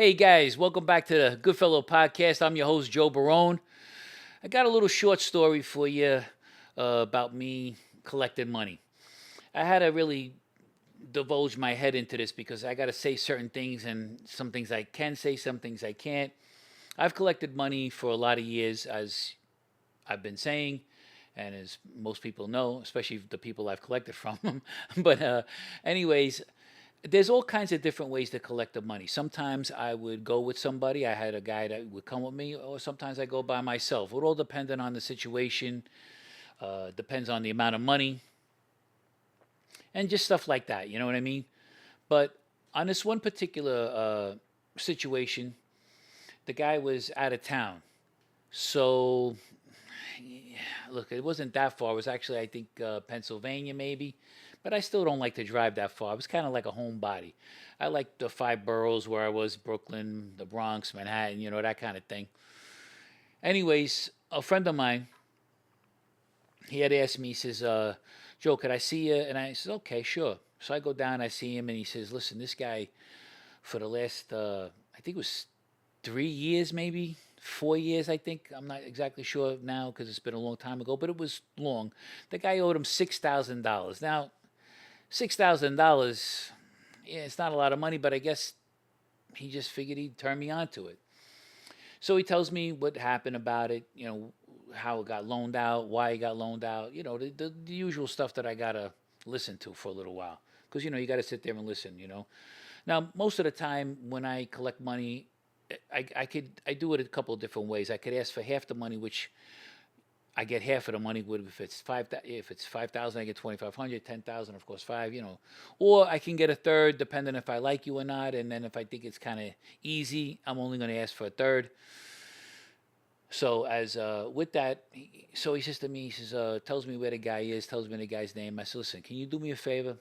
Hey guys, welcome back to the Goodfellow Podcast. I'm your host, Joe Barone. I got a little short story for you about me collecting money. I had to really divulge my head into this because I got to say certain things, and some things I can say, some things I can't. I've collected money for a lot of years, as I've been saying, and as most people know, especially the people I've collected from. but, anyways, there's all kinds of different ways to collect the money. Sometimes I would go with somebody. I had a guy that would come with me, or sometimes I go by myself. It all depending on the situation, depends on the amount of money, and just stuff like that. You know what I mean? But on this one particular situation, the guy was out of town. So, yeah, look, it wasn't that far. It was actually, I think, Pennsylvania maybe. But I still don't like to drive that far. It was kind of like a homebody. I like the five boroughs where I was: Brooklyn, the Bronx, Manhattan, that kind of thing. Anyways, a friend of mine, he had asked me, he says, Joe, could I see you? And I said, okay, sure. So I go down, I see him, and he says, listen, this guy, for the last, I think it was 3 years, maybe 4 years, I think. I'm not exactly sure now because it's been a long time ago, but it was long. The guy owed him $6,000. Now, $6,000, yeah, it's not a lot of money, but I guess he just figured he'd turn me on to it. So he tells me what happened about it, how it got loaned out, why it got loaned out, the usual stuff that I got to listen to for a little while. Because, you got to sit there and listen. Now, most of the time when I collect money, I do it a couple of different ways. I could ask for half the money, which I get half of the money. If it's 5,000, I get 2,500. 10,000, of course, five. Or I can get a third, depending if I like you or not. And then if I think it's kind of easy, I'm only going to ask for a third. So as with that, so he says to me, he says, tells me where the guy is, tells me the guy's name. I said, listen, can you do me a favor?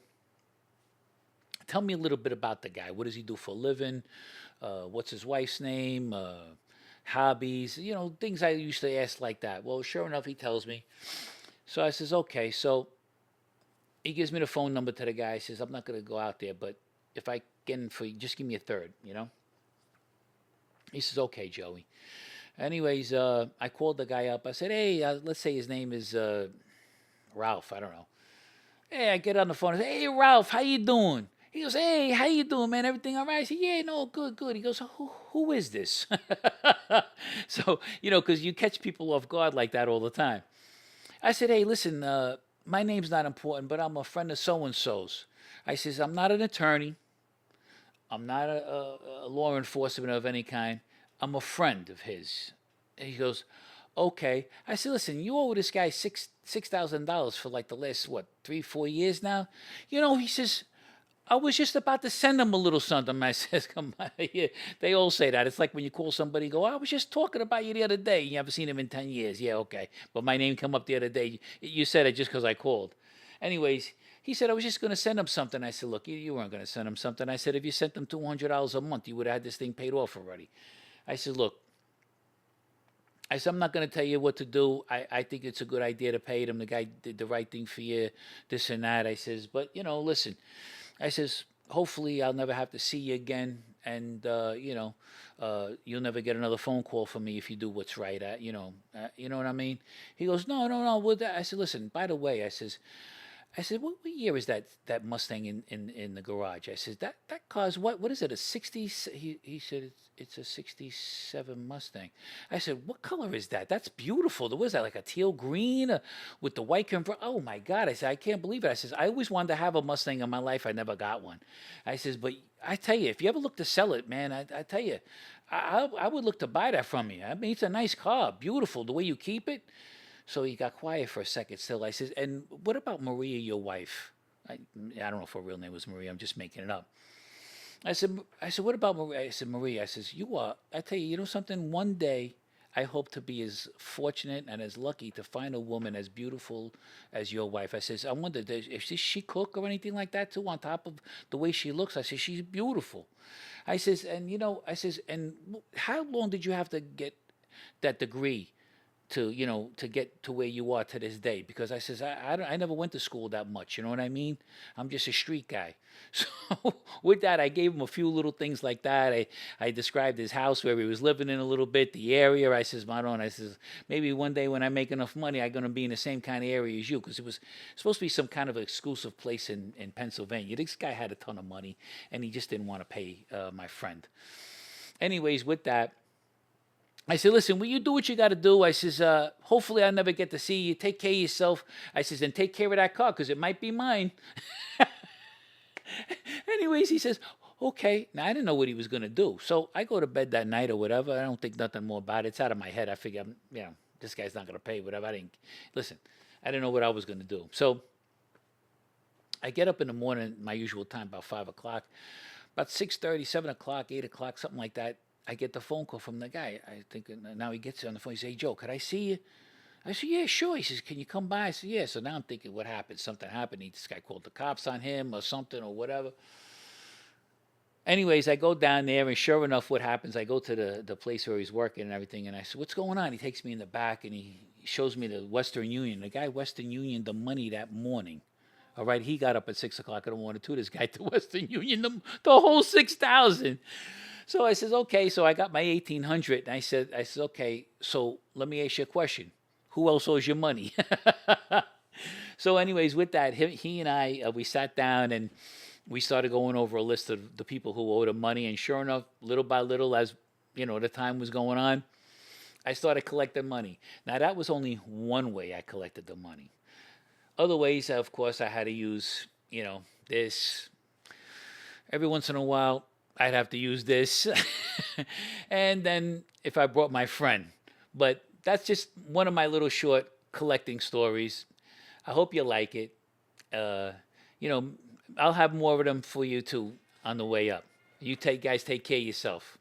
Tell me a little bit about the guy. What does he do for a living? What's his wife's name? Hobbies? Things I used to ask like that. Well, sure enough, he tells me. So I says, okay. So he gives me the phone number to the guy. He says, I'm not going to go out there, but if I can, just give me a third. He says, okay, Joey. Anyways, I called the guy up. I said, hey, let's say his name is Ralph. I don't know. Hey, I get on the phone. I say, hey, Ralph, how you doing? He goes, hey, how you doing, man? Everything all right? I said, yeah, no, good, good. He goes, who is this? So, because you catch people off guard like that all the time. I said, hey, listen, my name's not important, but I'm a friend of so-and-so's. I says, I'm not an attorney. I'm not a law enforcement of any kind. I'm a friend of his. And he goes, okay. I said, listen, you owe this guy $6,000 for like the last, 3-4 years now. He says, I was just about to send him a little something. I says, come on. Yeah, they all say that. It's like when you call somebody, go, I was just talking about you the other day. You haven't seen him in 10 years. Yeah, okay. But my name come up the other day. You said it just because I called. Anyways, he said, I was just going to send him something. I said, look, you weren't going to send him something. I said, if you sent him $200 a month, you would have had this thing paid off already. I said, look, I'm not going to tell you what to do. I think it's a good idea to pay him. The guy did the right thing for you, this and that. I says, but, listen. I says, hopefully I'll never have to see you again. And, you'll never get another phone call from me if you do what's right. You know what I mean? He goes, no. With that. I said, listen, by the way, I said, what year is that Mustang in the garage? I said, that car's what is it, a 60? He said, it's a 67 Mustang. I said, what color is that? That's beautiful. What is that, like a teal green with the white convert? Oh, my God. I said, I can't believe it. I said, I always wanted to have a Mustang in my life. I never got one. I says, but I tell you, if you ever look to sell it, man, I tell you, I would look to buy that from you. I mean, it's a nice car, beautiful, the way you keep it. So he got quiet for a second still. I said, and what about Maria, your wife? I don't know if her real name was Maria. I'm just making it up. I said, what about Maria? I said, Maria, I says, I tell you, something? One day, I hope to be as fortunate and as lucky to find a woman as beautiful as your wife. I says, I wonder, if she cook or anything like that too, on top of the way she looks? I says, she's beautiful. I says, and, and how long did you have to get that degree to get to where you are to this day, because I says I never went to school that much, you know what I mean? I'm just a street guy. So with that, I gave him a few little things like that. I described his house where he was living in a little bit, the area. I says, Barone, I says, maybe one day when I make enough money, I'm gonna be in the same kind of area as you, because it was supposed to be some kind of exclusive place in Pennsylvania. This guy had a ton of money, and he just didn't want to pay my friend. Anyways, with that, I said, listen, will you do what you got to do? I says, hopefully I'll never get to see you. Take care of yourself. I says, and take care of that car, because it might be mine. Anyways, he says, okay. Now, I didn't know what he was going to do. So I go to bed that night or whatever. I don't think nothing more about it. It's out of my head. I figure, this guy's not going to pay, whatever. Listen, I didn't know what I was going to do. So I get up in the morning, my usual time, about 5 o'clock. About 6:30, 7 o'clock, 8 o'clock, something like that. I get the phone call from the guy. I think now he gets on the phone. He says, hey, Joe, could I see you? I said, yeah, sure. He says, can you come by? I said, yeah. So now I'm thinking, what happened? Something happened. This guy called the cops on him or something or whatever. Anyways, I go down there, and sure enough, what happens, I go to the place where he's working and everything, and I said, what's going on? He takes me in the back, and he shows me the Western Union. The guy Western Union the money that morning. All right, he got up at 6 o'clock in the morning, too, this guy to Western Union, the whole 6,000. So I says, okay, so I got my 1,800, and I said, okay, so let me ask you a question. Who else owes you money? So anyways, with that, he and I, we sat down, and we started going over a list of the people who owed him money, and sure enough, little by little, as the time was going on, I started collecting money. Now, that was only one way I collected the money. Other ways, of course, I had to use, this. Every once in a while, I'd have to use this. And then if I brought my friend. But that's just one of my little short collecting stories. I hope you like it. I'll have more of them for you, too, on the way up. You guys take care of yourself.